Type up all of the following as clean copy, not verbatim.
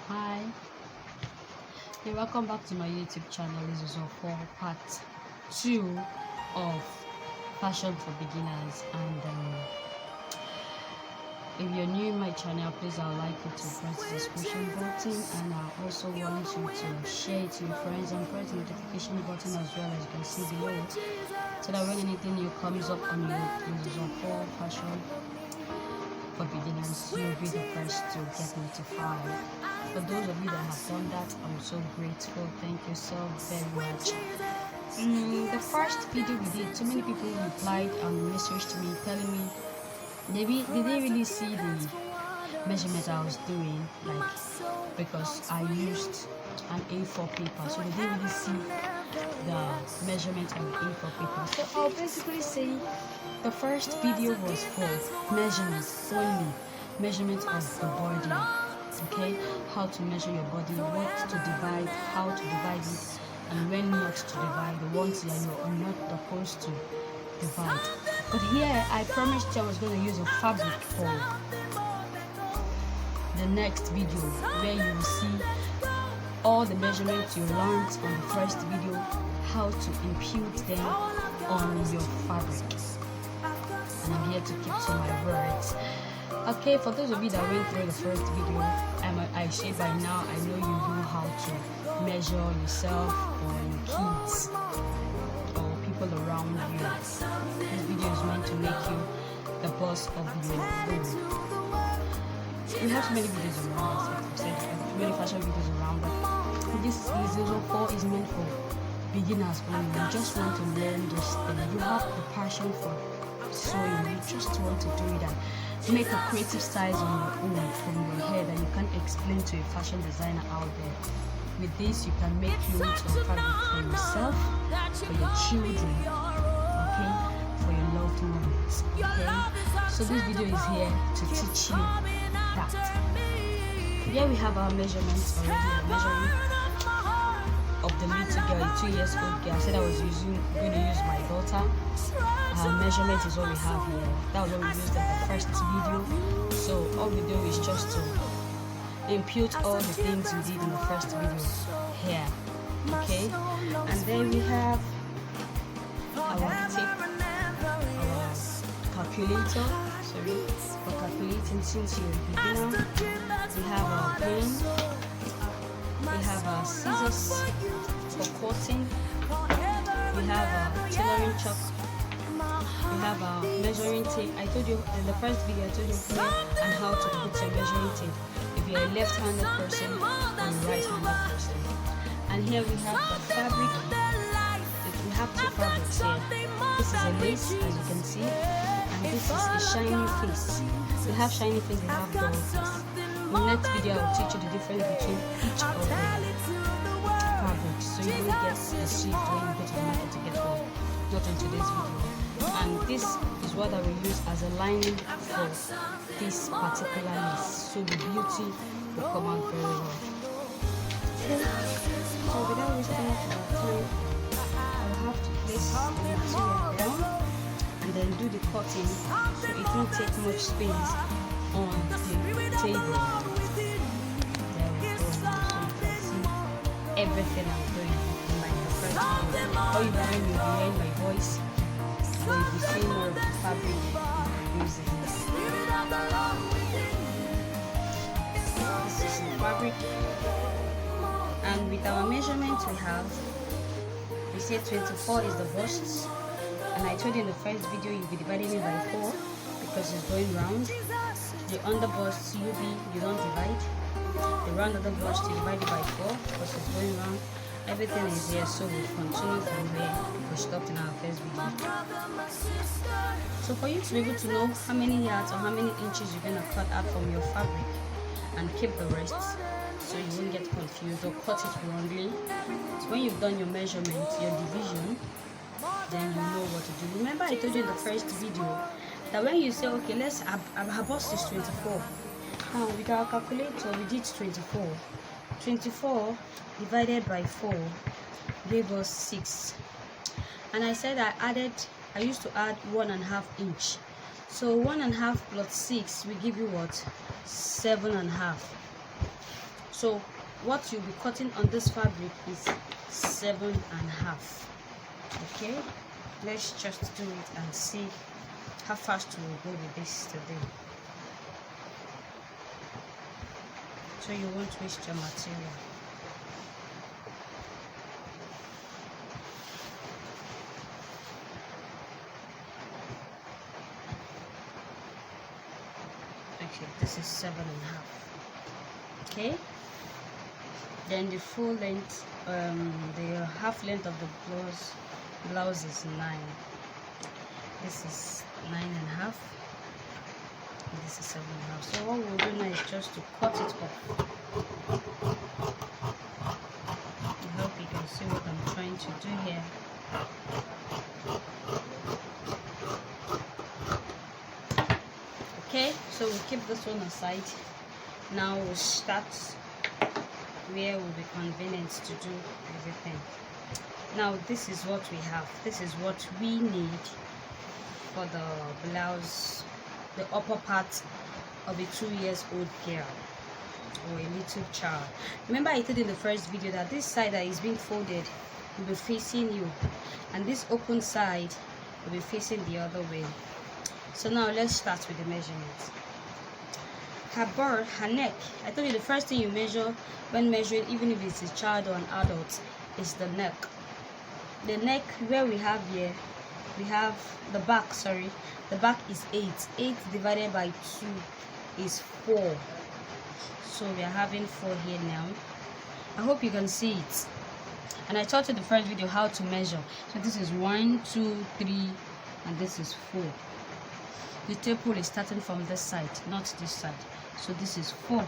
Hi, hey, welcome back to my YouTube channel. lizzyuso4 part 2 of fashion for beginners. And if you're new in my channel, please I would like you to press the subscription button, and I also want you to share it to your friends and press the notification button as well, as you can see below, so that when anything new comes up on your lizzyuso4 fashion for beginners, you'll be the first to get notified. For those of you that have done that, I'm so grateful. Thank you so very much. The first video we did, so many people replied and messaged me telling me they didn't really see the measurement I was doing, like, because I used an A4 paper, so they didn't really see the measurement on the A4 paper. So I'll basically say the first video was for measurement only, measurement of the body. Okay, how to measure your body, what to divide, how to divide it, and when not to divide, the ones that you're not supposed to divide. But here I promised you I was going to use a fabric for the next video, where you will see all the measurements you learned on the first video, how to impute them on your fabric. And I'm here to keep to my words. Okay, for those of you that went through the first video, I say by now I know you know how to measure yourself or your kids or people around you. This video is meant to make you the boss of your own. We have so many videos around, I've said so many fashion videos around, but this lizzyuso4 is meant for beginners only. You just want to learn this thing. You have the passion for sewing, you just want to do it and make a creative size on your own from your hair that you can't explain to a fashion designer out there. With this, you can make clothes or fabric for yourself, for your children, okay, for your loved ones, okay. So this video is here to teach you that. Here we have our measurements already. I'm measuring of the little girl, 2-year-old girl. I said I was going to use my daughter. Measurement is what we have here. That was what we used in the first video. So all we do is just to impute all the things we did in the first video here. Okay, and then we have our tape, our calculator. Sorry, for calculating since you're a beginner. We have our pen. We have our scissors for cutting. We have our tailoring chalk. We have our measuring tape. I told you in the first video, I told you where and how to put your measuring tape if you're a left-handed person or a right-handed person. And here we have the fabric. We have two fabrics here. This is a lace, as you can see, and this is a shiny face. They have shiny face, they have dull face. In the next video, I will teach you the difference between each of the fabrics, so you will get deceived when you go to the market to get one. Not in today's video. And this is what I will use as a lining for this particular lace, so the beauty will come out very well. Okay. So without wasting much of our time, I will have to place the material down and then do the cutting, so it won't take much space on the table. There we go. So you can see everything I'm doing in my first video. All you'll be doing, you'll be hearing my voice. So you'll be seeing more of the fabric using this. This is the fabric. And with our measurements we said 24 is the bust. And I told you in the first video you'll be dividing it by 4 because it's going round. The under bust you don't divide. The round of the bust you divide it by 4 because it's going round. Everything is here, so we'll continue from where we stopped in our first video. So for you to be able to know how many yards or how many inches you're going to cut out from your fabric and keep the rest, so you won't get confused or cut it wrongly. So when you've done your measurement, your division, then you know what to do. Remember I told you in the first video that when you say, okay, our bust is 24. Now with our calculator, we did 24. 24 divided by 4 gave us 6. And I said I used to add 1.5 inch. So 1.5 plus 6 will give you what? 7.5. So what you'll be cutting on this fabric is 7.5. Okay, let's just do it and see how fast we'll go with this today. So you won't waste your material. Okay, this is 7.5. Okay, then the full length, the half length of the blouse is 9. This is 9.5. This is 7.5. So what we'll do now is just to cut it off. I hope you can see what I'm trying to do here. Okay, so we'll keep this one aside. Now we'll start where will be convenient to do everything. Now this is what we have. This is what we need for the blouse, the upper part of a 2-year-old girl or a little child. Remember I told in the first video that this side that is being folded will be facing you, and this open side will be facing the other way. So now let's start with the measurements. Her neck, I told you the first thing you measure when measuring, even if it's a child or an adult, is the neck. The neck, where we have here, we have the back, the back is 8. 8 divided by 2 is 4. So we are having 4 here now. I hope you can see it. And I taught you the first video how to measure. So this is 1, 2, 3, and this is 4. The tape rule is starting from this side, not this side. So this is 4.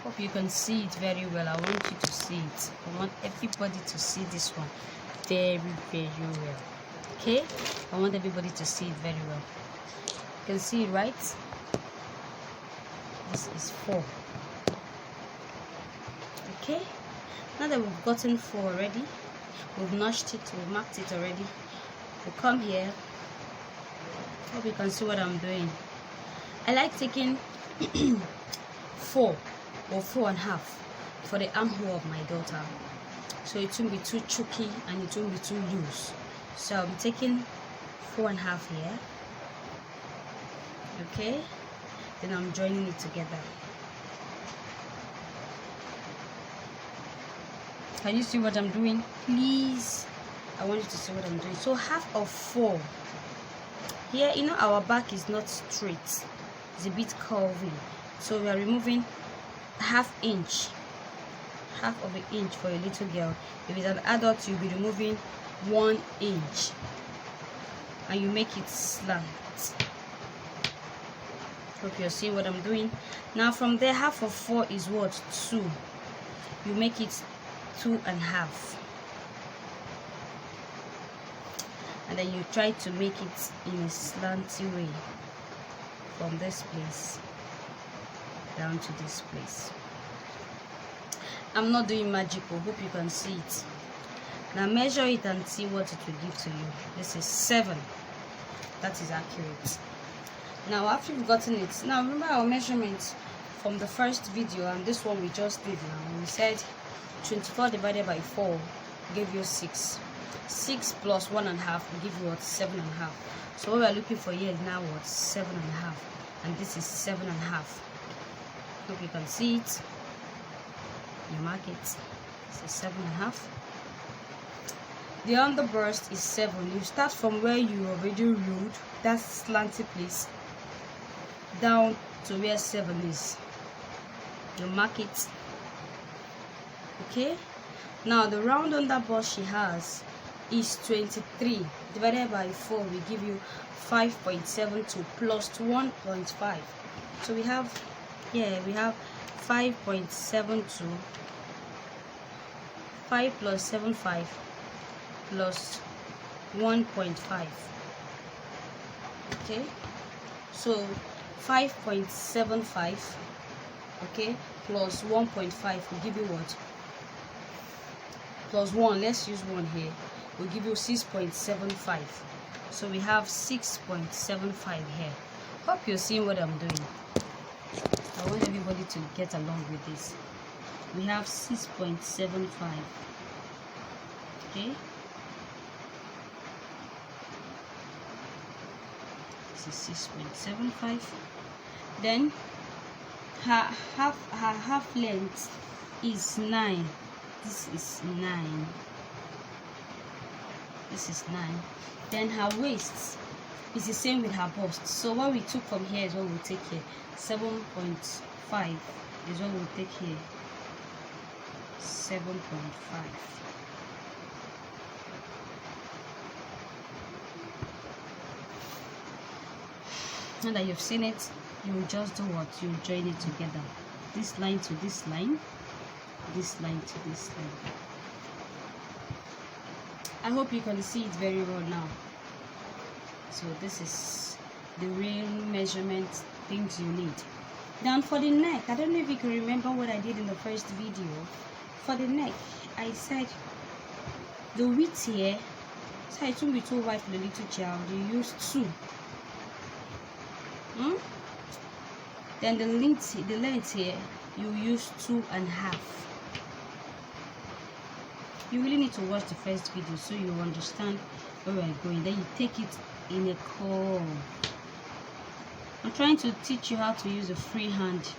Hope you can see it very well. I want you to see it. I want everybody to see this one very, very well. Okay? I want everybody to see it very well. You can see it, right? This is 4. Okay? Now that we've gotten 4 already, we've notched it, we've marked it already. We'll come here. Hope you can see what I'm doing. I like taking 4 or 4.5 for the armhole of my daughter, so it won't be too chunky and it won't be too loose. So I'll be taking 4.5 here. Okay, then I'm joining it together. Can you see what I'm doing? Please, I want you to see what I'm doing. So half of 4 here, you know our back is not straight, it's a bit curvy, so we are removing half of an inch for a little girl. If it's an adult, you'll be removing 1 inch, and you make it slant. Hope you're seeing what I'm doing. Now from there, half of 4 is what? 2. You make it 2.5. And then you try to make it in a slanty way from this place down to this place. I'm not doing magical. Hope you can see it. Now measure it and see what it will give to you. This is 7. That is accurate. Now after you've gotten it, now remember our measurements from the first video and this one we just did. Now we said 24 divided by 4 gave you 6. 6 plus 1.5 will give you what? 7.5. So what we are looking for here is now what? 7.5, and this is 7.5. Hope you can see it. You mark it. This is 7.5. The underburst is 7. You start from where you already ruled, that slanty place, down to where 7 is. You mark it. Okay. Now the round underburst she has is 23 divided by 4 will give you 5.72 plus 1.5. So we have here, we have 5.72, 5 plus 75 plus 1.5. Okay, so 5.75 okay plus 1.5 will give you what? Plus 1, let's use 1 here, will give you 6.75. So we have 6.75 here. Hope you're seeing what I'm doing. I want everybody everybody to get along with this. We have 6.75. Okay, this is 6.75. Then her half length is 9. This is 9. This is 9. Then her waist is the same with her bust. So what we took from here is what we'll take here. 7.5 is what we'll take here. 7.5. Now that you've seen it, you will just do what? You join it together. This line to this line, this line to this line. I hope you can see it very well now. So this is the real measurement things you need. Then for the neck, I don't know if you can remember what I did in the first video. For the neck, I said the width here, so it won't be too wide for the little child. You use 2. Then the length here, you use 2.5. You really need to watch the first video so you understand where we're going. Then you take it in a curl. I'm trying to teach you how to use a free hand.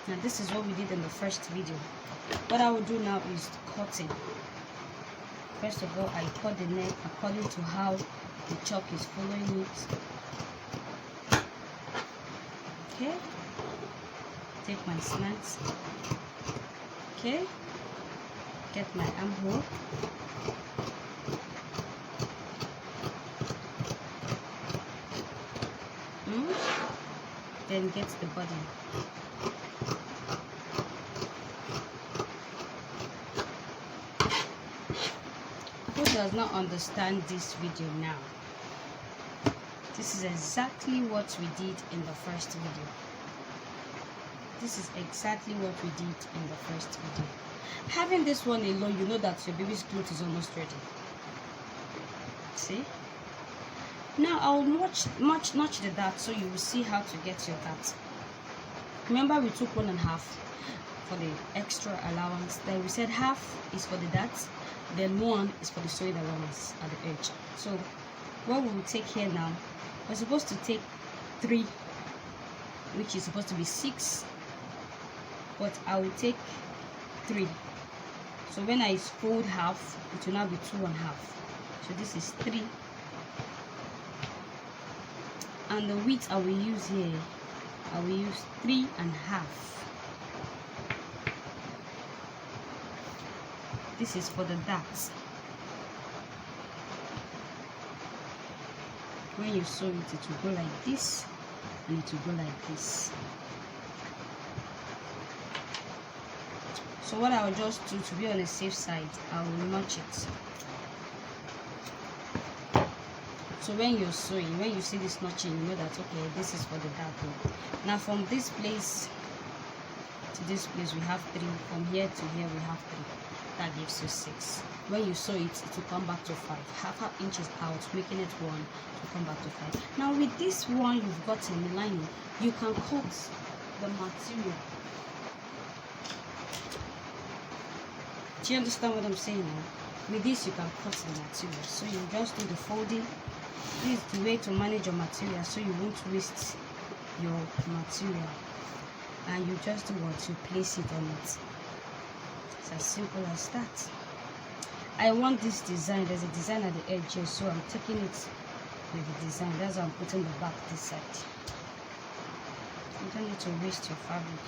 Now this is what we did in the first video. What I will do now is cutting. First of all, I cut the neck according to how the chalk is following it. Okay, take my slants. Okay, get my armhole. Then get the body. Who does not understand this video now? This is exactly what we did in the first video. This is exactly what we did in the first video. Having this one alone, you know that your baby's clothes is almost ready. See? Now I'll notch the dart so you will see how to get your dart. Remember we took 1.5 for the extra allowance. Then we said half is for the dart, then 1 is for the sewing allowance at the edge. So what we will take here now, we're supposed to take 3, which is supposed to be 6, but I will take 3. So when I fold half, it will now be 2.5. So this is 3. And the width I will use here, I will use 3.5. This is for the darts. When you sew it, it will go like this, and it will go like this. So what I will just do to be on the safe side, I will notch it. So when you're sewing, when you see this notching, you know that okay, this is for the dart. Now from this place to this place we have 3. From here to here we have 3. That gives you 6. When you sew it, it will come back to 5. Half inches out, making it 1 to come back to 5. Now with this one you've got in the lining, you can cut the material. Do you understand what I'm saying now? With this you can cut the material. So you just do the folding. This is the way to manage your material so you won't waste your material. And you just do what? You place it on it. It's as simple as that. I want this design. There's a design at the edge here, so I'm taking it with the design. That's why I'm putting the back this side. You don't need to waste your fabric.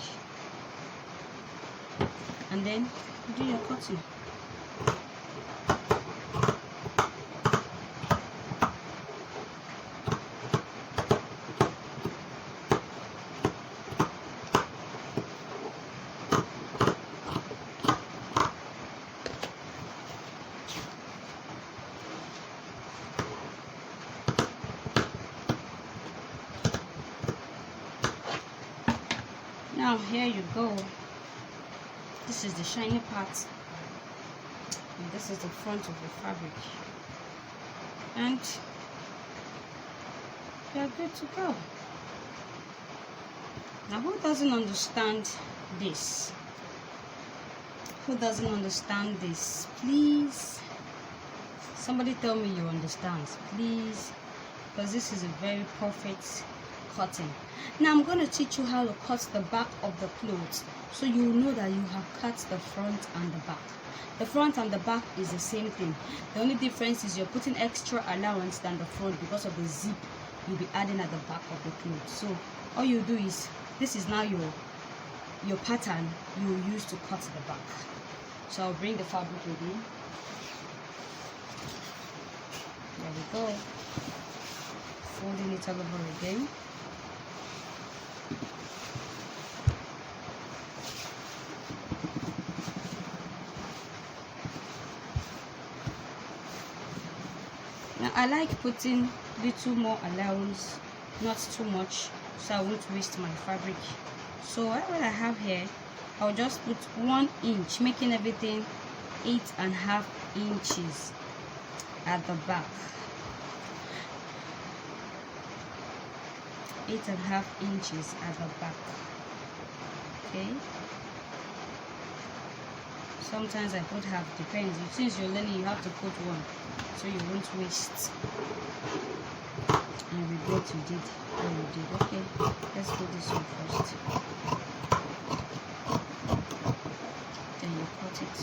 And then you do your cutting. Now here you go. This is the shiny part, and this is the front of the fabric, and you're good to go. Now, who doesn't understand this? Who doesn't understand this? Please, somebody tell me you understand, please, because this is a very perfect cutting. Now I'm going to teach you how to cut the back of the clothes, so you know that you have cut the front and the back. The front and the back is the same thing. The only difference is you're putting extra allowance than the front because of the zip you'll be adding at the back of the clothes. So all you do is, this is now your pattern you will use to cut the back. So I'll bring the fabric again. There we go. Folding it all over again. Now I like putting little more allowance, not too much, so I won't waste my fabric. So what I have here, I'll just put 1 inch, making everything 8.5 inches at the back. 8.5 inches at the back. Okay. Sometimes I put half, depends. Since you're learning, you have to put 1, so you won't waste. And regret you did what you did. Okay, let's do this one first. Then you cut it.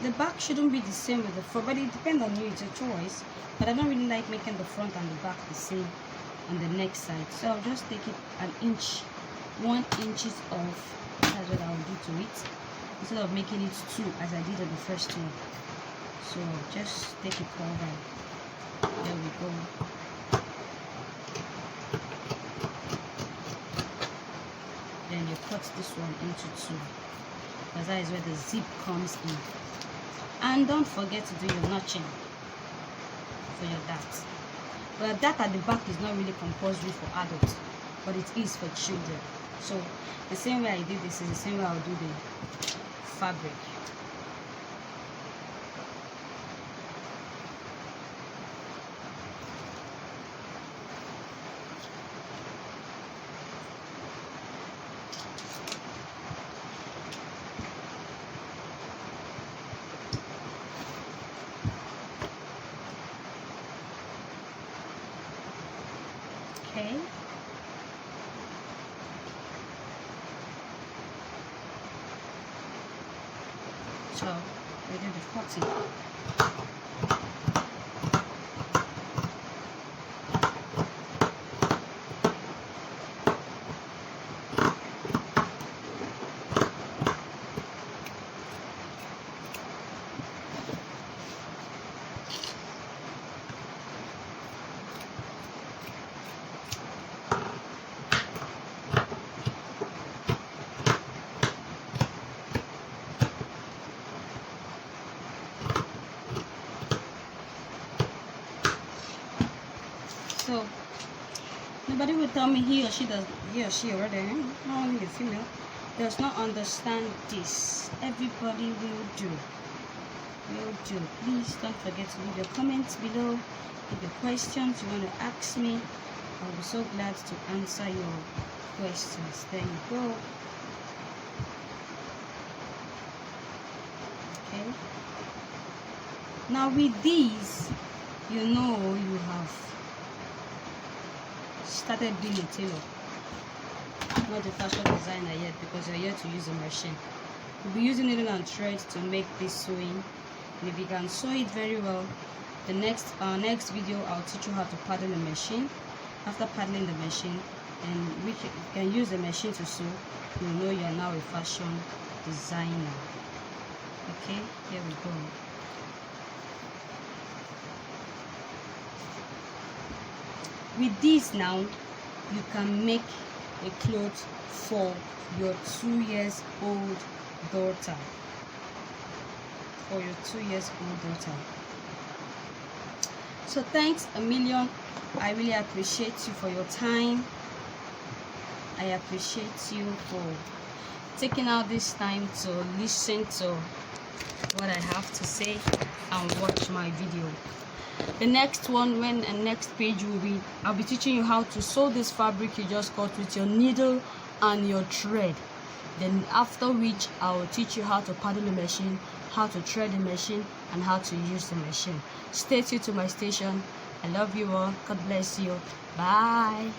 The back shouldn't be the same with the front, but it depends on you, it's a choice. But I don't really like making the front and the back the same on the next side, so I'll just take it 1 inch, 1 inch off. That's what I'll do to it, instead of making it 2 as I did on the first one. So just take it all down. There we go. Then you cut this one into 2, because that is where the zip comes in. And don't forget to do your notching for your dart. Well, that at the back is not really compulsory for adults, but it is for children. So the same way I did this is the same way I'll do the fabric. Okay. So we do the cutting. So nobody will tell me he or she already, not only the female, does not understand this. Everybody will do. Please don't forget to leave your comments below. If your questions you want to ask me, I'll be so glad to answer your questions. There you go. Okay. Now with these, you know you have started being a tailor, not a fashion designer yet, because you're here to use a machine. You'll be using needle and thread to make this sewing. And if you can sew it very well, the next video I'll teach you how to paddle the machine. After paddling the machine, and you can use the machine to sew, you'll know you are now a fashion designer. Okay, here we go. With this now, you can make a cloth for your 2-year-old daughter. So thanks a million. I really appreciate you for your time. I appreciate you for taking out this time to listen to what I have to say and watch my video. The next one, when the next page will be, I'll be teaching you how to sew this fabric you just cut with your needle and your thread. Then after which I will teach you how to paddle the machine, how to thread the machine, and how to use the machine. Stay tuned to my station. I love you all. God bless you. Bye.